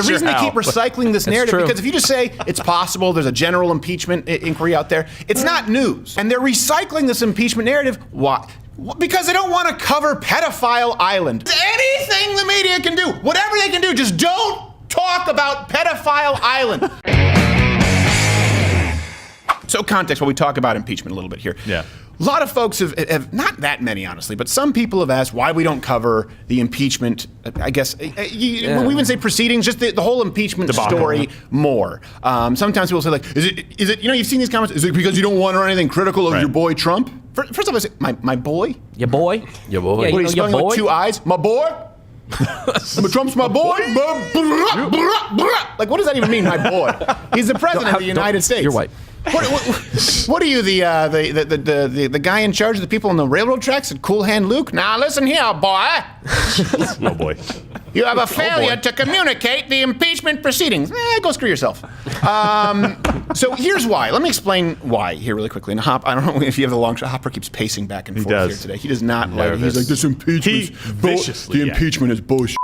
the reason they keep recycling this narrative, because if you just say it's possible, there's a general impeachment inquiry out there, it's not news. And they're recycling this impeachment narrative. Why? Because they don't want to cover Pedophile Island. Anything the media can do, whatever they can do, just don't talk about Pedophile Island. So context while we talk about impeachment a little bit here. Yeah. A lot of folks have, not that many honestly, but some people have asked why we don't cover the impeachment, I guess, we even say proceedings, just the whole impeachment story more. Sometimes people say like, is it, you've seen these comments, is it because you don't want or anything critical of your boy Trump? First of all, I say, my boy? Your boy? Your boy. What are you spelling with two eyes? My boy? Trump's my boy? Like, what does that even mean, my boy? He's the president of the United States. You're white. What are you, the guy in charge of the people on the railroad tracks at Cool Hand Luke? Now listen here, boy. Oh boy. You have a failure to communicate the impeachment proceedings. Go screw yourself. So here's why. Let me explain why here really quickly. And I don't know if you have the long shot. Hopper keeps pacing back and forth here today. He does not like. He's like, this impeachment. The impeachment is bullshit.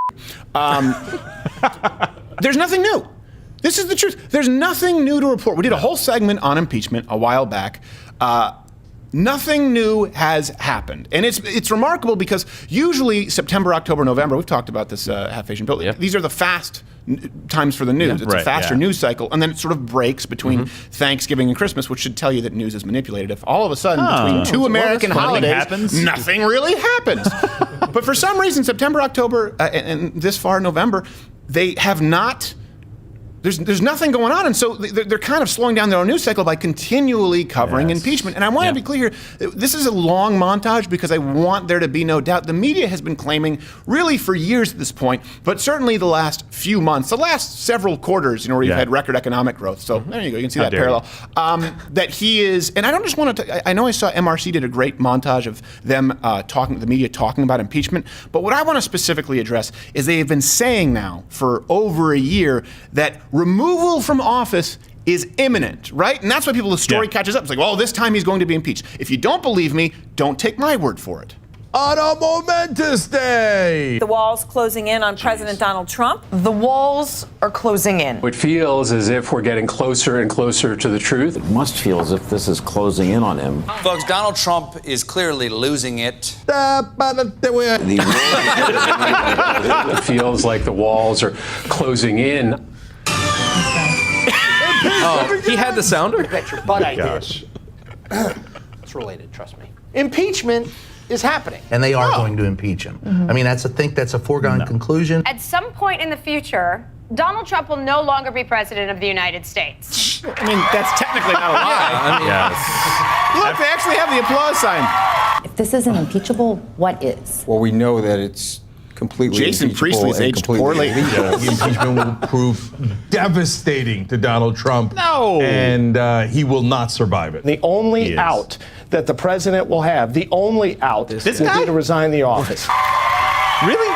There's nothing new. This is the truth. There's nothing new to report. We did a whole segment on impeachment a while back. Nothing new has happened. And it's remarkable because usually September, October, November, we've talked about this half-Asian bill. Yeah. These are the fast times for the news. It's a faster news cycle. And then it sort of breaks between Thanksgiving and Christmas, which should tell you that news is manipulated. If all of a sudden between two American holidays, nothing really happens. But for some reason, September, October, and this far November, they have not... There's nothing going on, and so they're kind of slowing down their own news cycle by continually covering impeachment. And I want to be clear here, this is a long montage because I want there to be no doubt. The media has been claiming, really for years at this point, but certainly the last few months, the last several quarters, where you've had record economic growth. So there you go, you can see that parallel. That he is, and I don't just want to, I know I saw MRC did a great montage of them the media talking about impeachment, but what I want to specifically address is they have been saying now for over a year that removal from office is imminent, right? And that's why the story catches up. It's like, well, this time he's going to be impeached. If you don't believe me, don't take my word for it. On a momentous day! The walls closing in on President Donald Trump. The walls are closing in. It feels as if we're getting closer and closer to the truth. It must feel as if this is closing in on him. Folks, Donald Trump is clearly losing it. It feels like the walls are closing in. Oh, he had the sounder? Bet your butt I did. It's related, trust me. Impeachment is happening. And they are going to impeach him. I mean, I think that's a foregone conclusion. At some point in the future, Donald Trump will no longer be president of the United States. I mean, that's technically not a lie. Look, they actually have the applause sign. If this isn't impeachable, what is? Well, we know that it's completely Jason Priestley's aged poorly. The impeachment will prove devastating to Donald Trump. No. And he will not survive it. The only out that the president will have, the only out will be to resign the office. Really?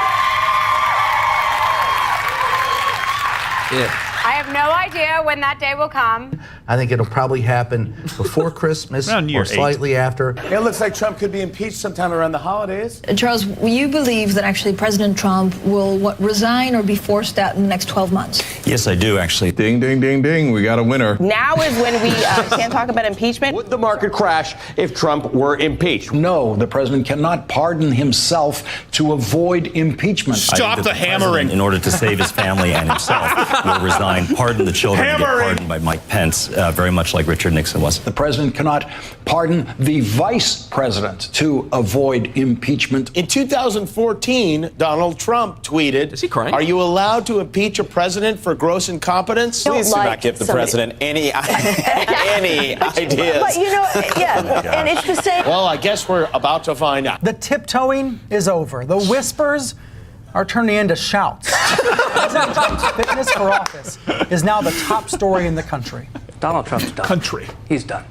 Yeah. I have no idea when that day will come. I think it'll probably happen before Christmas or slightly after. It looks like Trump could be impeached sometime around the holidays. Charles, you believe that actually President Trump will resign or be forced out in the next 12 months? Yes, I do, actually. Ding, ding, ding, ding. We got a winner. Now is when we can't talk about impeachment. Would the market crash if Trump were impeached? No, the president cannot pardon himself to avoid impeachment. Stop the hammering. In order to save his family and himself, will resign, pardon the children, and get pardoned by Mike Pence, very much like Richard Nixon was. The president cannot pardon the vice president to avoid impeachment. In 2014, Donald Trump tweeted, Is he crying? "Are you allowed to impeach a president for gross incompetence?" Please do not give the president any ideas. But and it's the same. Well, I guess we're about to find out. The tiptoeing is over. The whispers are turning into shouts. President Trump's fitness for office is now the top story in the country. Donald Trump's done. He's done.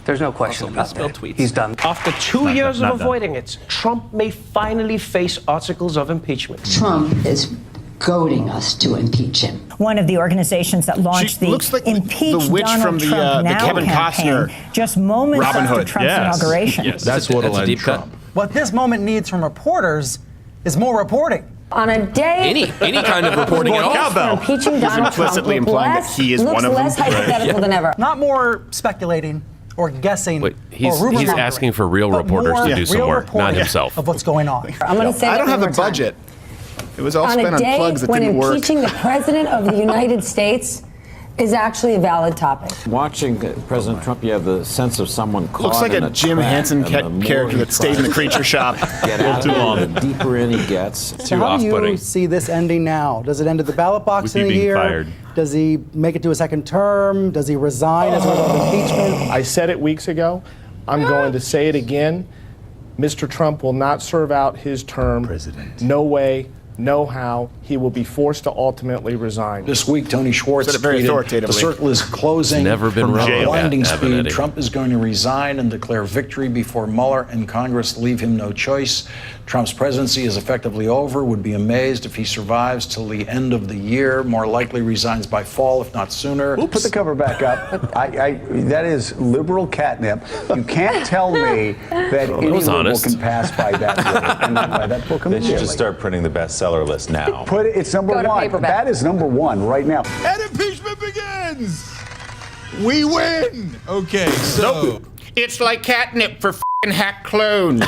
There's no question about that. Tweets. He's done. After 2 years of avoiding it, Trump may finally face articles of impeachment. Trump is goading us to impeach him. One of the organizations that launched the looks like Impeach the witch Donald from the Trump Now Kevin campaign, Costner just moments Robin after Hood. Trump's inauguration. That's what'll end Trump. What this moment needs from reporters is more reporting. On a day, Any kind of reporting at all. for impeaching Donald Trump implicitly implying that he is one of them. less hypothetical than ever. Not more speculating or guessing. Wait, he's or rumor he's mongering, asking for real but reporters more to do some real work, not reporting himself. Of what's going on. I'm going to say I don't have the one more time. budget. It was all On spent a on day plugs that when didn't work. impeaching the president of the United States is actually a valid topic. Watching President Trump, you have the sense of someone caught Looks like in a Jim trap, Henson and the more character he that stayed in the tries creature to shop. Get out of it, the deeper in he gets. So how do you see this ending now? Does it end at the ballot box in a year? Does he make it to a second term? Does he resign as a result of impeachment? I said it weeks ago. I'm going to say it again. Mr. Trump will not serve out his term. President. No way, no how. He will be forced to ultimately resign. This week, Tony Schwartz Said it very tweeted, authoritatively. the circle is closing. Never been from wrong. blinding Yeah, speed. Eddie. Trump is going to resign and declare victory before Mueller and Congress leave him no choice. Trump's presidency is effectively over. Would be amazed if he survives till the end of the year. More likely resigns by fall, if not sooner. We'll put the cover back up. That is liberal catnip. You can't tell me that any liberal honest. can pass by that way and not by that book They should immediately. just start printing the bestseller list now. It's number Go to one. paperback. That is number one right now. And impeachment begins. We win. Okay, so It's like catnip for f***ing hack clones.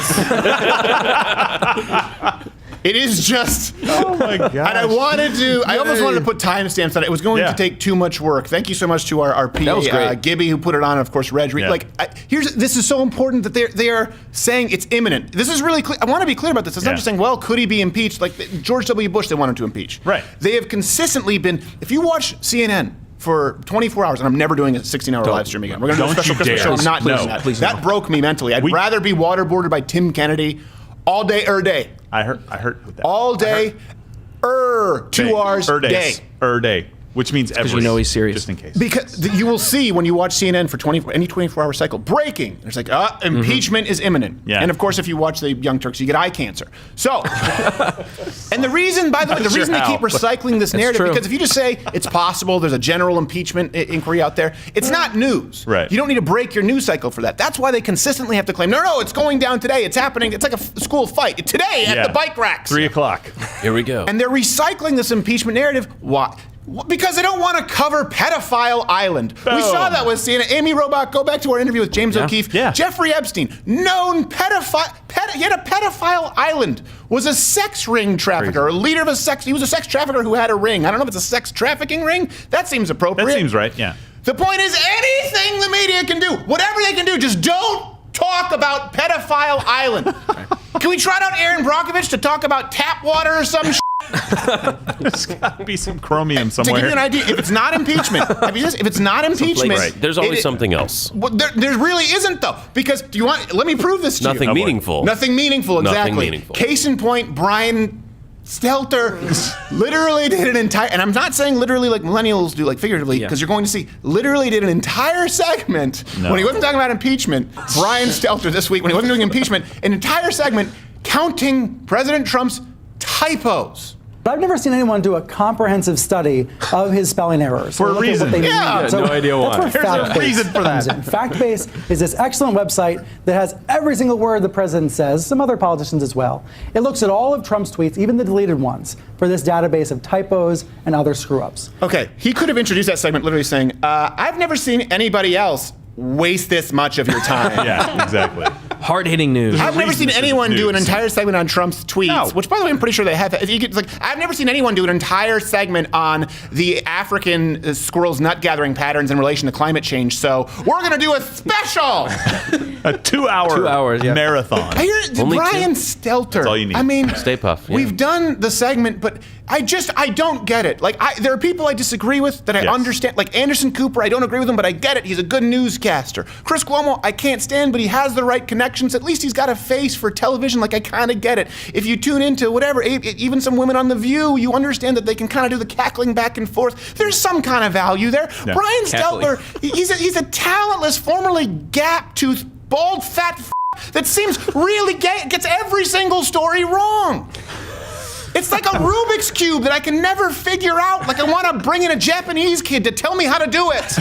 It is just. oh my god. And I almost wanted to put timestamps on it. It was going to take too much work. Thank you so much to our PA, That was great. Gibby, who put it on, and of course, Reg. Yeah. This is so important that they are saying it's imminent. This is really clear. I want to be clear about this. It's not just saying, well, could he be impeached? Like George W. Bush, they wanted to impeach. Right. They have consistently been, if you watch CNN for 24 hours, and I'm never doing a 16-hour live stream again. We're going to do a Don't special you Christmas dare. show. I'm not No, doing that. please That no. broke me mentally. I'd rather be waterboarded by Tim Kennedy all day, day. I heard with that. All day, 2 hours, day. Day. Which means every. Because you know he's serious. Just in case. Because you will see when you watch CNN for any 24-hour cycle, breaking. There's like, impeachment is imminent. Yeah. And of course, if you watch the Young Turks, you get eye cancer. So, and the reason, by the way, the reason they keep recycling this narrative, true. because if you just say it's possible, there's a general impeachment inquiry out there, it's not news. Right. You don't need to break your news cycle for that. That's why they consistently have to claim, no, it's going down today. It's happening. It's like a school fight today at the bike racks. 3 o'clock. Here we go. And they're recycling this impeachment narrative. Why? Because they don't want to cover Pedophile Island. Boom. We saw that with CNN. Amy Robach, go back to our interview with James O'Keefe. Yeah. Jeffrey Epstein, known pedophile, yet a Pedophile Island, was a sex ring trafficker, a leader of he was a sex trafficker who had a ring. I don't know if it's a sex trafficking ring. That seems appropriate. That seems right, yeah. The point is, anything the media can do, whatever they can do, just don't talk about Pedophile Island. Can we trot out Aaron Brockovich to talk about tap water or some shit? There's got to be some chromium somewhere. To give you an idea, if it's not impeachment, if it's not impeachment, Right. There's always something else. Well, there really isn't though, because let me prove this to you. Nothing meaningful. Nothing meaningful, exactly. Nothing meaningful. Case in point, Brian Stelter literally did an entire, and I'm not saying literally like millennials do, like figuratively, because you're going to see, literally did an entire segment when he wasn't talking about impeachment. Brian Stelter this week, when he wasn't doing impeachment, an entire segment counting President Trump's typos. But I've never seen anyone do a comprehensive study of his spelling errors. For a Look at reason. what they mean. Yeah, So no idea why. That's where There's a Fact Base reason for that. comes in. Fact Base is this excellent website that has every single word the president says, some other politicians as well. It looks at all of Trump's tweets, even the deleted ones, for this database of typos and other screw-ups. Okay, he could have introduced that segment literally saying, I've never seen anybody else waste this much of your time. Yeah, exactly. Hard-hitting news. I've never seen anyone do an entire segment on Trump's tweets, which, by the way, I'm pretty sure they have. If you could, I've never seen anyone do an entire segment on the African squirrels' nut gathering patterns in relation to climate change. So we're going to do a special. A 2-hour marathon. I hear Brian Stelter. That's all you need. I mean, Stay Puft. Yeah. We've done the segment, but I don't get it. There are people I disagree with that I understand. Like Anderson Cooper, I don't agree with him, but I get it. He's a good newscaster. Chris Cuomo, I can't stand, but he has the right connections. At least he's got a face for television. I kind of get it. If you tune into whatever, even some women on The View, you understand that they can kind of do the cackling back and forth. There's some kind of value there. Yeah. Brian Stelter, he's a talentless, formerly gap-toothed, bald, fat that seems really gets every single story wrong. It's like a Rubik's Cube that I can never figure out. Like I want to bring in a Japanese kid to tell me how to do it.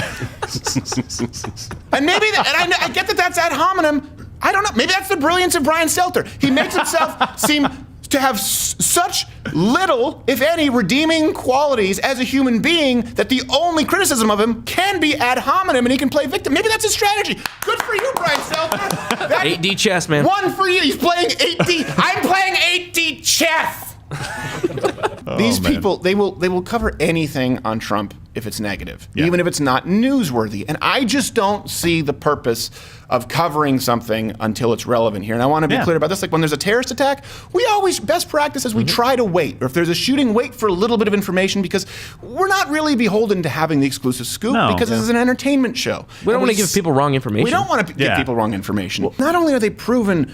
And maybe, I get that that's ad hominem. I don't know. Maybe that's the brilliance of Brian Stelter. He makes himself seem to have such little, if any, redeeming qualities as a human being that the only criticism of him can be ad hominem and he can play victim. Maybe that's his strategy. Good for you, Brian Stelter. 8D chess, man. One for you. He's playing 8D. I'm playing 8D chess. These people, they will cover anything on Trump if it's negative, even if it's not newsworthy. And I just don't see the purpose of covering something until it's relevant here. And I want to be clear about this. Like when there's a terrorist attack, we always, best practice is we try to wait. Or if there's a shooting, wait for a little bit of information because we're not really beholden to having the exclusive scoop because this is an entertainment show. We don't want to give people wrong information. We don't want to give people wrong information. Well, not only are they proven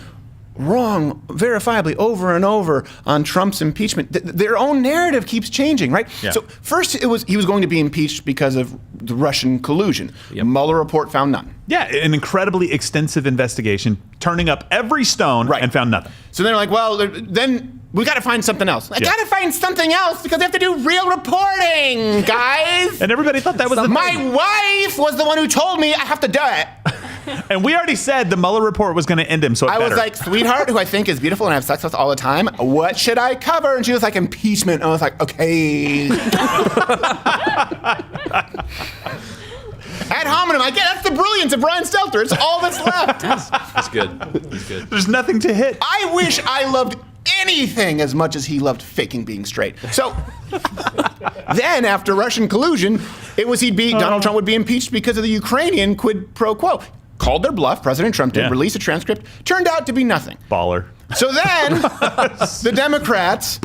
wrong verifiably over and over on Trump's impeachment, their own narrative keeps changing, right? So first he was going to be impeached because of the Russian collusion. Mueller report found none. Yeah, an incredibly extensive investigation, turning up every stone and found nothing. So they're like, well, then we got to find something else. I got to find something else because they have to do real reporting, guys. And everybody thought that was My wife was the one who told me I have to do it. And we already said the Mueller report was going to end him, so it better. Was like, sweetheart, who I think is beautiful and I have sex with all the time, what should I cover? And she was like, impeachment. And I was like, okay. Ad hominem. I get that's the brilliance of Brian Stelter. It's all that's left. That's good. That's good. There's nothing to hit. I wish I loved anything as much as he loved faking being straight. So then after Russian collusion, Donald Trump would be impeached because of the Ukrainian quid pro quo. Called their bluff. President Trump did release a transcript. Turned out to be nothing. Baller. So then the Democrats,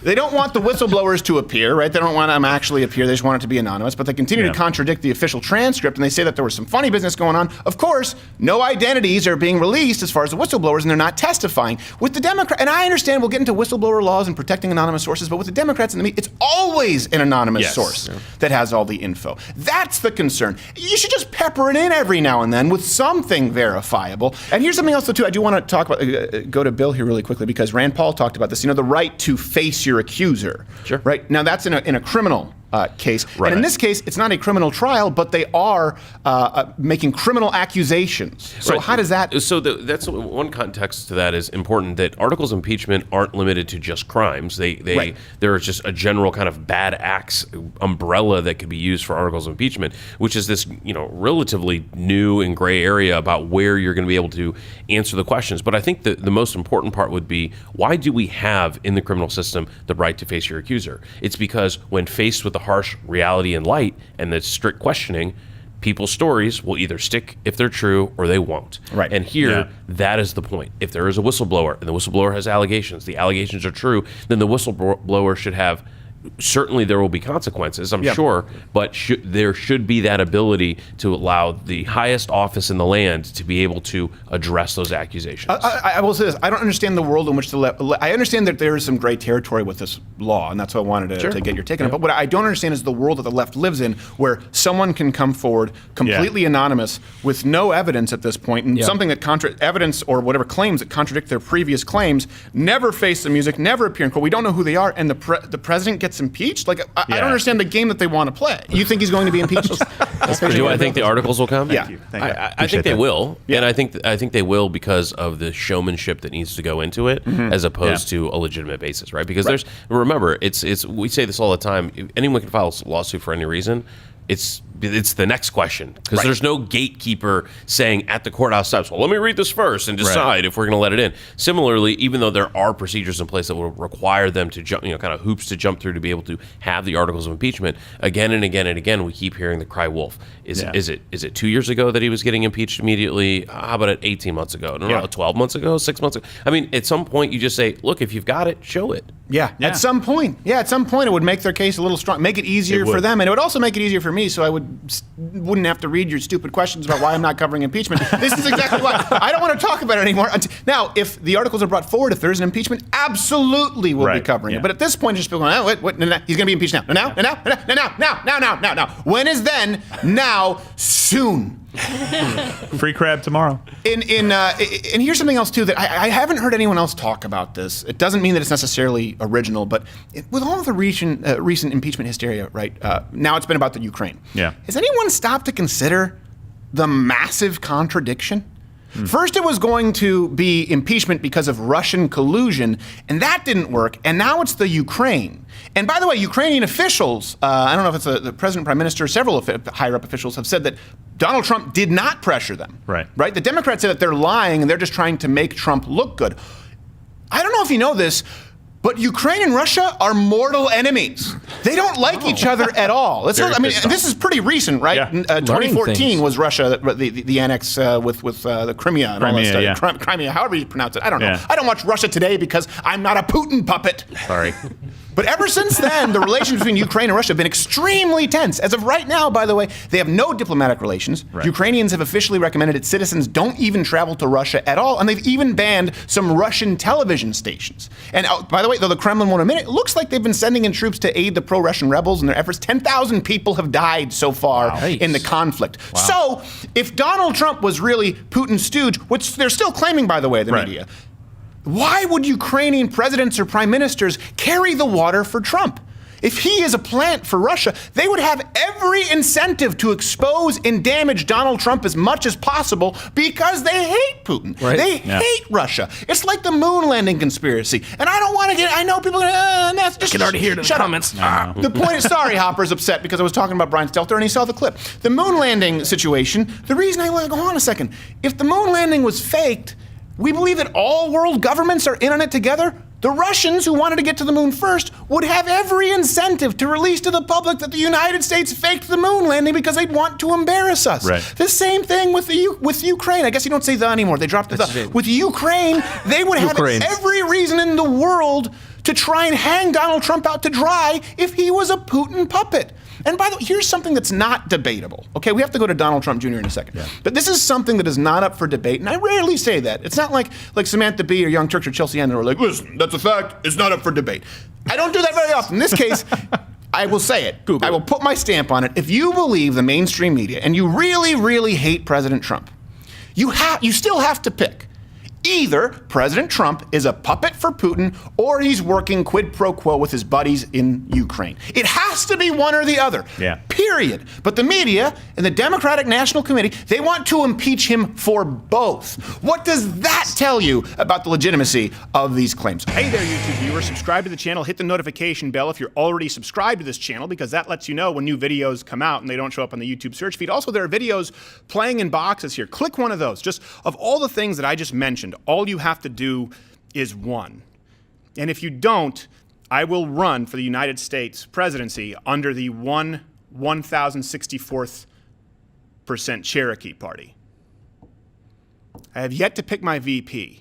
they don't want the whistleblowers to appear, right? They don't want them actually appear. They just want it to be anonymous. But they continue to contradict the official transcript, and they say that there was some funny business going on. Of course, no identities are being released as far as the whistleblowers, and they're not testifying. With the Democrats, and I understand we'll get into whistleblower laws and protecting anonymous sources, but with the Democrats and the media, it's always an anonymous source that has all the info. That's the concern. You should just pepper it in every now and then with something verifiable. And here's something else, too, I do want to talk about, go to Bill here really quickly because Rand Paul talked about this. You know, the right to face your accuser. Right now, that's in a criminal case, and in this case, it's not a criminal trial, but they are making criminal accusations. So how does that? So that's one context to that is important. That articles of impeachment aren't limited to just crimes. There is just a general kind of bad acts umbrella that could be used for articles of impeachment, which is this relatively new and gray area about where you're going to be able to answer the questions. But I think the most important part would be, why do we have in the criminal system the right to face your accuser? It's because when faced with the harsh reality and light and the strict questioning, people's stories will either stick if they're true or they won't. Right. And here, that is the point. If there is a whistleblower and the whistleblower has allegations, the allegations are true, then the whistleblower should have, certainly there will be consequences, I'm sure, but there should be that ability to allow the highest office in the land to be able to address those accusations. I will say this. I don't understand the world in which the left... I understand that there is some gray territory with this law, and that's what I wanted to get your take on it. But what I don't understand is the world that the left lives in, where someone can come forward completely anonymous with no evidence at this point, and something that evidence or whatever claims that contradict their previous claims, never face the music, never appear in court. We don't know who they are, and the president gets impeached? Like, I don't understand the game that they want to play. You think he's going to be impeached? Do I think the articles will come? Thank you. I think they will, and I think they will because of the showmanship that needs to go into it, as opposed to a legitimate basis, right? Because remember, it's we say this all the time. If anyone can file a lawsuit for any reason. It's the next question, because there's no gatekeeper saying at the courthouse steps, well, let me read this first and decide if we're going to let it in. Similarly, even though there are procedures in place that will require them to jump, kind of hoops to jump through to be able to have the articles of impeachment, again and again and again, we keep hearing the cry wolf. Is it 2 years ago that he was getting impeached immediately? How about it 18 months ago? No, 12 months ago, 6 months ago? I mean, at some point you just say, look, if you've got it, show it. At some point. At some point it would make their case a little strong, make it easier for them, and it would also make it easier for me, so I wouldn't have to read your stupid questions about why I'm not covering impeachment. This is exactly why. I don't want to talk about it anymore. Now, if the articles are brought forward, if there's an impeachment, absolutely we'll be covering it. But at this point, it's just people going, what, he's going to be impeached now. Now. When is then? Now, soon. Free crab tomorrow. And here's something else too that I haven't heard anyone else talk about this. It doesn't mean that it's necessarily original, but with all of the recent impeachment hysteria, right? Now it's been about the Ukraine. Has anyone stopped to consider the massive contradiction First, it was going to be impeachment because of Russian collusion, and that didn't work. And now it's the Ukraine. And by the way, Ukrainian officials, I don't know if it's the president, prime minister, several higher-up officials have said that Donald Trump did not pressure them. Right? The Democrats say that they're lying and they're just trying to make Trump look good. I don't know if you know this, but Ukraine and Russia are mortal enemies. They don't like each other at all. This is pretty recent, right? Yeah. 2014 was Russia, the annex with the Crimea and all that stuff. Yeah. Crimea, however you pronounce it. I don't know. Yeah. I don't watch Russia Today because I'm not a Putin puppet. Sorry. But ever since then, the relations between Ukraine and Russia have been extremely tense. As of right now, by the way, they have no diplomatic relations. Right. Ukrainians have officially recommended its citizens don't even travel to Russia at all, and they've even banned some Russian television stations. And by the way, though the Kremlin won't admit it, it looks like they've been sending in troops to aid the pro-Russian rebels in their efforts. 10,000 people have died so far in the conflict. Wow. So if Donald Trump was really Putin's stooge, which they're still claiming, by the way, the media, why would Ukrainian presidents or prime ministers carry the water for Trump? If he is a plant for Russia, they would have every incentive to expose and damage Donald Trump as much as possible because they hate Putin. They hate Russia. It's like the moon landing conspiracy. And I don't want to I know people are going to, just can already hear the comments. The point is, sorry, Hopper's upset because I was talking about Brian Stelter and he saw the clip. The moon landing situation, the reason I want to go on a second, if the moon landing was faked, we believe that all world governments are in on it together. The Russians, who wanted to get to the moon first, would have every incentive to release to the public that the United States faked the moon landing because they'd want to embarrass us. The same thing with Ukraine. I guess you don't say the anymore. They dropped the. With Ukraine, they would have every reason in the world to try and hang Donald Trump out to dry if he was a Putin puppet. And by the way, here's something that's not debatable. Okay, we have to go to Donald Trump Jr. in a second. But this is something that is not up for debate, and I rarely say that. It's not like Samantha Bee or Young Turks or Chelsea Handler are like, listen, that's a fact, it's not up for debate. I don't do that very often. In this case, I will say it. I will put my stamp on it. If you believe the mainstream media and you really, really hate President Trump, you still have to pick. Either President Trump is a puppet for Putin or he's working quid pro quo with his buddies in Ukraine. It has to be one or the other. Period. But the media and the Democratic National Committee, they want to impeach him for both. What does that tell you about the legitimacy of these claims? Hey there, YouTube viewers. Subscribe to the channel. Hit the notification bell if you're already subscribed to this channel because that lets you know when new videos come out and they don't show up on the YouTube search feed. Also, there are videos playing in boxes here. Click one of those. Just of all the things that I just mentioned, all you have to do is one. And if you don't, I will run for the United States presidency under the 1064th percent Cherokee Party. I have yet to pick my VP.